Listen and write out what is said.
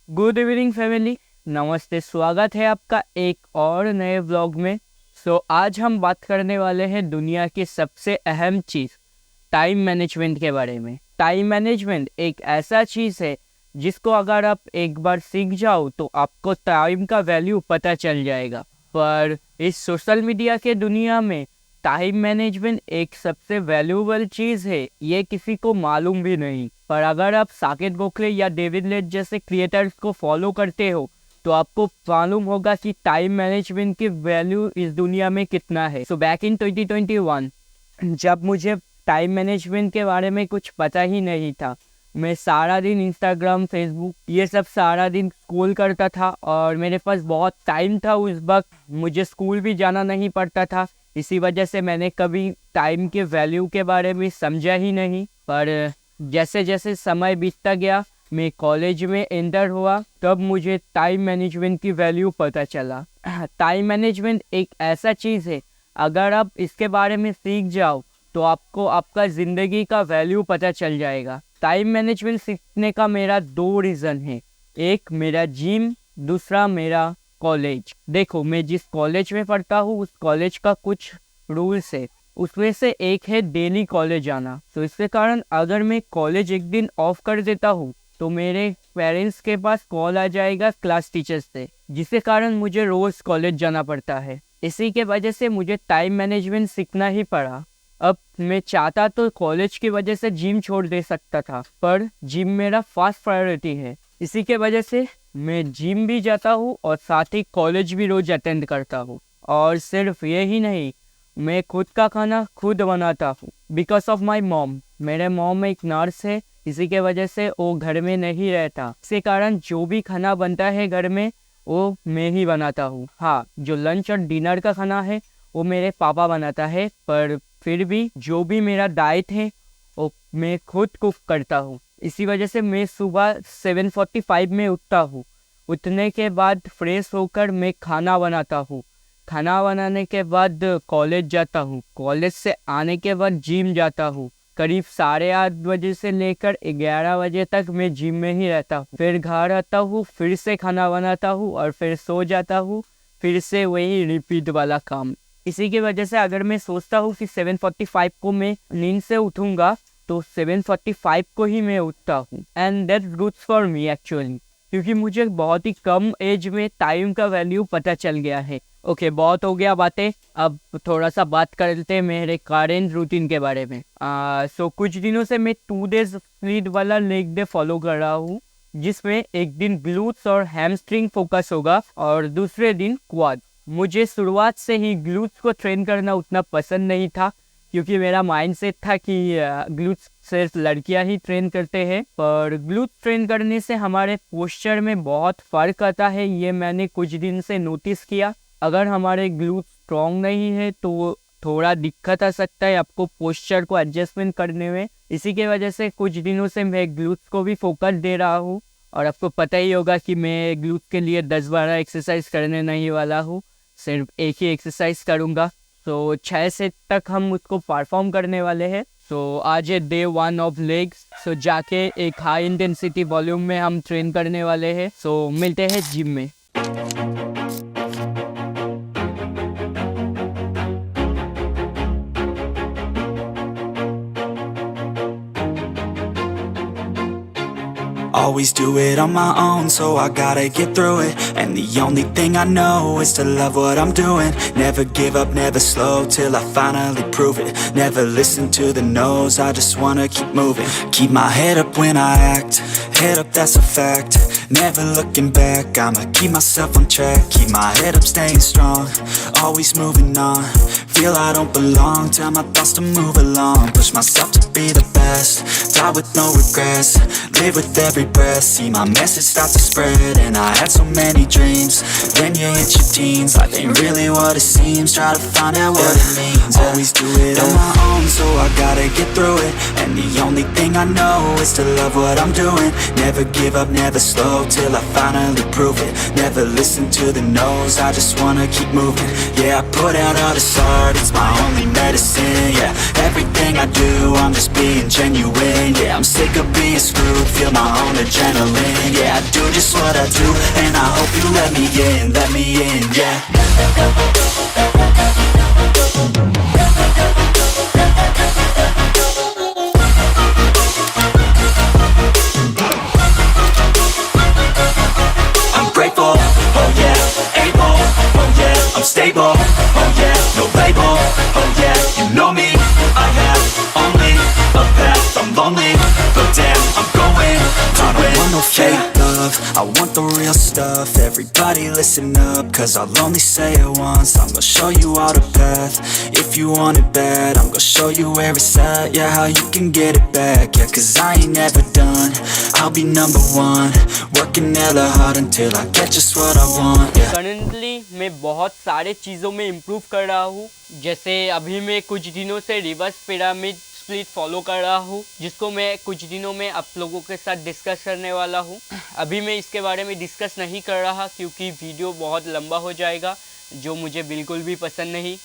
Good evening family, नमस्ते। स्वागत है आपका एक और नए व्लॉग में। आज हम बात करने वाले हैं दुनिया की सबसे अहम चीज़ टाइम मैनेजमेंट के बारे में। टाइम मैनेजमेंट एक ऐसा चीज़ है जिसको अगर आप एक बार सीख जाओ तो आपको टाइम का वैल्यू पता चल जाएगा। पर इस सोशल मीडिया के दुनिया में टाइम मैनेजमेंट एक सबसे वैल्यूएबल चीज़ है, ये किसी को मालूम भी नहीं। पर अगर आप साकेत गोखले या डेविड लेट जैसे क्रिएटर्स को फॉलो करते हो तो आपको मालूम होगा कि टाइम मैनेजमेंट की वैल्यू इस दुनिया में कितना है। बैक इन 2021 जब मुझे टाइम मैनेजमेंट के बारे में कुछ पता ही नहीं था, मैं सारा दिन इंस्टाग्राम, फेसबुक ये सब सारा दिन स्क्रॉल करता था और मेरे पास बहुत टाइम था। उस वक्त मुझे स्कूल भी जाना नहीं पड़ता था, इसी वजह से मैंने कभी टाइम के वैल्यू के बारे में समझा ही नहीं। पर जैसे जैसे समय बीतता गया, मैं कॉलेज में एंटर हुआ, तब मुझे टाइम मैनेजमेंट की वैल्यू पता चला। टाइम मैनेजमेंट एक ऐसा चीज़ है, अगर आप इसके बारे में सीख जाओ तो आपको आपका ज़िंदगी का वैल्यू पता चल जाएगा। टाइम मैनेजमेंट सीखने का मेरा 2 रीज़न है, एक मेरा जिम, दूसरा मेरा कॉलेज। देखो, मैं जिस कॉलेज में पढ़ता हूँ उस कॉलेज का कुछ रूल्स है, उसमें से एक है डेली कॉलेज आना। तो इसके कारण अगर मैं कॉलेज एक दिन ऑफ कर देता हूँ तो मेरे पेरेंट्स के पास कॉल आ जाएगा क्लास टीचर से, जिसके कारण मुझे रोज़ कॉलेज जाना पड़ता है। इसी के वजह से मुझे टाइम मैनेजमेंट सीखना ही पड़ा। अब मैं चाहता तो कॉलेज की वजह से जिम छोड़ दे सकता था, पर जिम मेरा फर्स्ट प्रायोरिटी है। इसी के वजह से मैं जिम भी जाता हूँ और साथ ही कॉलेज भी रोज़ अटेंड करता हूँ। और सिर्फ यही नहीं, मैं खुद का खाना खुद बनाता हूँ बिकॉज ऑफ माई मॉम। मेरे मॉम एक नर्स है, इसी के वजह से वो घर में नहीं रहता। इसके कारण जो भी खाना बनता है घर में वो मैं ही बनाता हूँ। हाँ, जो लंच और डिनर का खाना है वो मेरे पापा बनाता है, पर फिर भी जो भी मेरा डाइट है वो मैं खुद कुक करता हूँ। इसी वजह से मैं सुबह 7:45 में उठता हूँ। उठने के बाद फ्रेश होकर मैं खाना बनाता हूँ। खाना बनाने के बाद कॉलेज जाता हूँ। कॉलेज से आने के बाद जिम जाता हूँ। करीब 8:30 बजे से लेकर 11 बजे तक मैं जिम में ही रहता हूँ। फिर घर आता हूँ, फिर से खाना बनाता हूँ और फिर सो जाता हूँ। फिर से वही रिपीट वाला काम। इसी की वजह से अगर मैं सोचता हूँ कि 7:45 को मैं नींद से उठूँगा तो 7:45 को ही मैं उठता हूँ। And that's good for me actually, क्योंकि मुझे बहुत ही कम एज में टाइम का वैल्यू पता चल गया है। ओके, बहुत हो गया बातें, अब थोड़ा सा बात कर लेते हैं मेरे करेंट रूटीन के बारे में। कुछ दिनों से मैं 2 डेज स्प्लिट वाला लेग डे फॉलो कर रहा हूँ, जिसमें एक दिन ग्लूट्स और हैमस्ट्रिंग फोकस होगा और दूसरे दिन क्वाड। मुझे शुरुआत से ही ग्लूट्स को ट्रेन करना उतना पसंद नहीं था, क्योंकि मेरा माइंडसेट था कि ग्लूट्स सिर्फ लड़कियां ही ट्रेन करते हैं। पर ग्लूट्स ट्रेन करने से हमारे पोस्चर में बहुत फ़र्क आता है, ये मैंने कुछ दिन से नोटिस किया। अगर हमारे ग्लूट्स स्ट्रॉन्ग नहीं है तो थोड़ा दिक्कत आ सकता है आपको पोस्चर को एडजस्टमेंट करने में। इसी के वजह से कुछ दिनों से मैं ग्लूट्स को भी फोकस दे रहा हूँ। और आपको पता ही होगा कि मैं ग्लूट्स के लिए 10-12 एक्सरसाइज करने नहीं वाला हूँ, सिर्फ एक ही एक्सरसाइज करूँगा। 6 सेट तक हम उसको परफॉर्म करने वाले हैं। आज है डे 1 ऑफ लेग्स। जाके एक हाई इंटेंसिटी वॉल्यूम में हम ट्रेन करने वाले हैं। मिलते हैं जिम में। Always do it on my own, so I gotta get through it. And the only thing I know is to love what I'm doing. Never give up, never slow, till I finally prove it. Never listen to the no's, I just wanna keep moving. Keep my head up when I act, head up, that's a fact. Never looking back, I'ma keep myself on track. Keep my head up, staying strong, always moving on. Feel I don't belong, tell my thoughts to move along. Push myself to be the best, die with no regrets. Live with every breath, see my message start to spread. And I had so many dreams, then you hit your teens. Life ain't really what it seems. Try to find out what it means. Always do it on my own, so I gotta get through it. And the only thing I know is to love what I'm doing. Never give up, never slow, till I finally prove it. Never listen to the no's, I just wanna keep moving. Yeah, I put out all this art, it's my only medicine. Yeah, everything I do, I'm just being genuine. Yeah, I'm sick of being screwed, feel my own adrenaline. Yeah, I do just what I do, and I hope you let me in, yeah. I'm grateful, oh yeah, able, oh yeah, I'm stable, oh yeah, no label, oh yeah, you know me, I have only a path, I'm lonely, but damn, I'm going to win. I don't want no fake love, I want the real stuff. Everybody listen up, cause I'll only say it once. I'm gonna show you all the path, if you want it bad. I'm gonna show you where it's at, yeah, how you can get it back. Yeah, cause I ain't never done, I'll be number one. Working hella hard until I get just what I want, yeah. Currently मैं बहुत सारे चीज़ों में improve कर रहा हूँ। जैसे अभी मैं कुछ दिनों से रिवर्स पिरामिड स्प्लिट फॉलो कर रहा हूँ, जिसको मैं कुछ दिनों में आप लोगों के साथ डिस्कस करने वाला हूँ। अभी मैं इसके बारे में डिस्कस नहीं कर रहा क्योंकि वीडियो बहुत लंबा हो जाएगा, जो मुझे बिल्कुल भी पसंद नहीं।